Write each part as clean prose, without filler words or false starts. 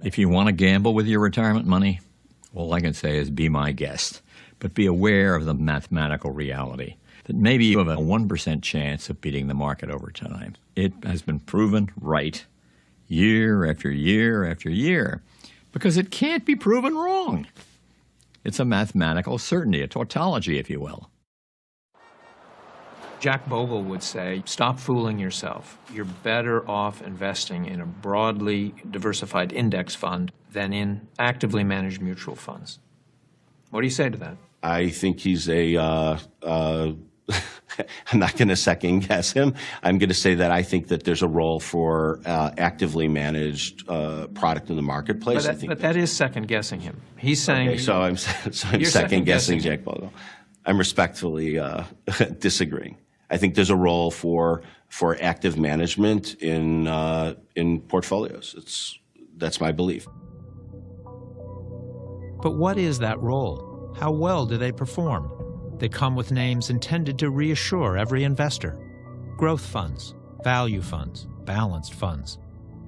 If you want to gamble with your retirement money, all I can say is be my guest. But be aware of the mathematical reality that maybe you have a 1% chance of beating the market over time. It has been proven right year after year after year because it can't be proven wrong. It's a mathematical certainty, a tautology, if you will. Jack Bogle would say, stop fooling yourself. You're better off investing in a broadly diversified index fund than in actively managed mutual funds. What do you say to that? I think he's I'm not going to second guess him. I'm going to say that I think that there's a role for actively managed product in the marketplace. But that is second guessing him. He's saying. Okay, so I'm second guessing Jack Bogle. I'm respectfully disagreeing. I think there's a role for active management in portfolios. That's my belief. But what is that role? How well do they perform? They come with names intended to reassure every investor. Growth funds, value funds, balanced funds.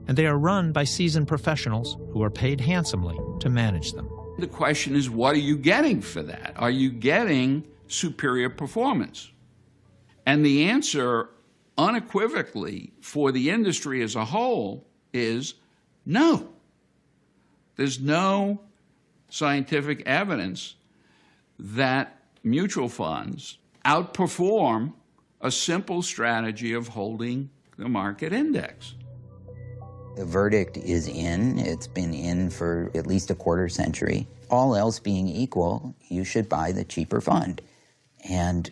And they are run by seasoned professionals who are paid handsomely to manage them. The question is, what are you getting for that? Are you getting superior performance? And the answer unequivocally for the industry as a whole is no. There's no scientific evidence that mutual funds outperform a simple strategy of holding the market index. The verdict is in. It's been in for at least a quarter century. All else being equal, you should buy the cheaper fund. And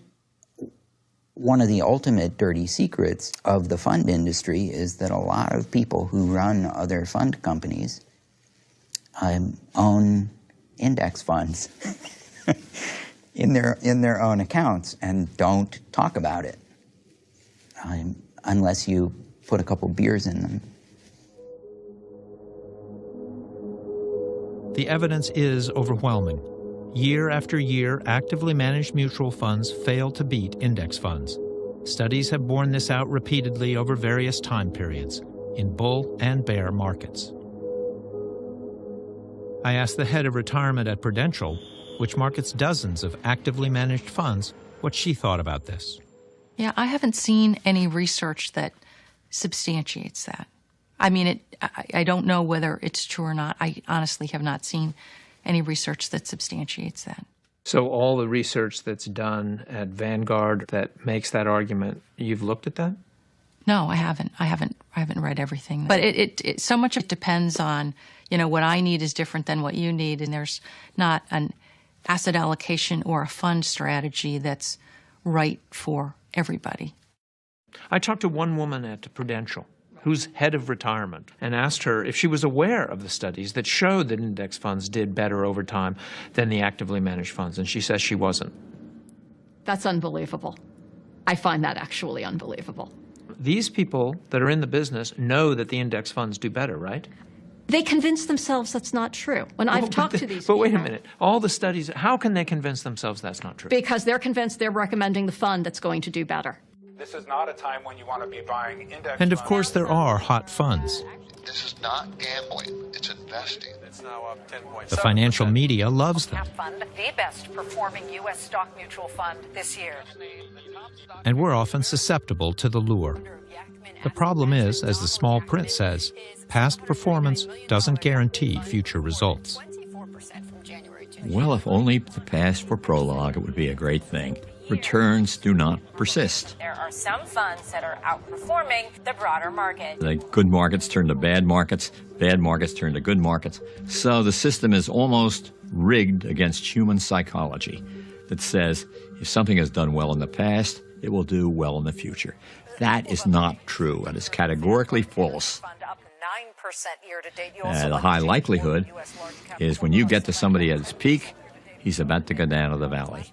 one of the ultimate dirty secrets of the fund industry is that a lot of people who run other fund companies own index funds in their own accounts and don't talk about it unless you put a couple beers in them. The evidence is overwhelming. Year after year, actively managed mutual funds fail to beat index funds. Studies have borne this out repeatedly over various time periods, in bull and bear markets. I asked the head of retirement at Prudential, which markets dozens of actively managed funds, what she thought about this. Yeah, I haven't seen any research that substantiates that. I mean, I don't know whether it's true or not. I honestly have not seen any research that substantiates that. So all the research that's done at Vanguard that makes that argument, you've looked at that? No, I haven't. I haven't read everything. But it so much of it depends on, what I need is different than what you need, and there's not an asset allocation or a fund strategy that's right for everybody. I talked to one woman at Prudential who's head of retirement and asked her if she was aware of the studies that showed that index funds did better over time than the actively managed funds, and she says she wasn't. That's unbelievable. I find that actually unbelievable. These people that are in the business know that the index funds do better, right? They convince themselves that's not true. When I've talked to these people... But wait a minute. All the studies, how can they convince themselves that's not true? Because they're convinced they're recommending the fund that's going to do better. This is not a time when you want to be buying index And of course there are hot funds. This is not gambling, it's investing. It's now up 10.7%. The financial media loves them. Fund, the best performing U.S. stock mutual fund this year. And we're often susceptible to the lure. The problem is, as the small print says, past performance doesn't guarantee future results. Well, if only the past were prologue, it would be a great thing. Returns do not persist. There are some funds that are outperforming the broader market. The good markets turn to bad markets turn to good markets. So the system is almost rigged against human psychology that says if something has done well in the past, it will do well in the future. That is not true. That is categorically false. The high likelihood is when you get to somebody at his peak, he's about to go down to the valley.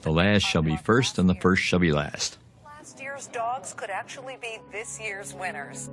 The last shall be first, and the first shall be last. Last year's dogs could actually be this year's winners.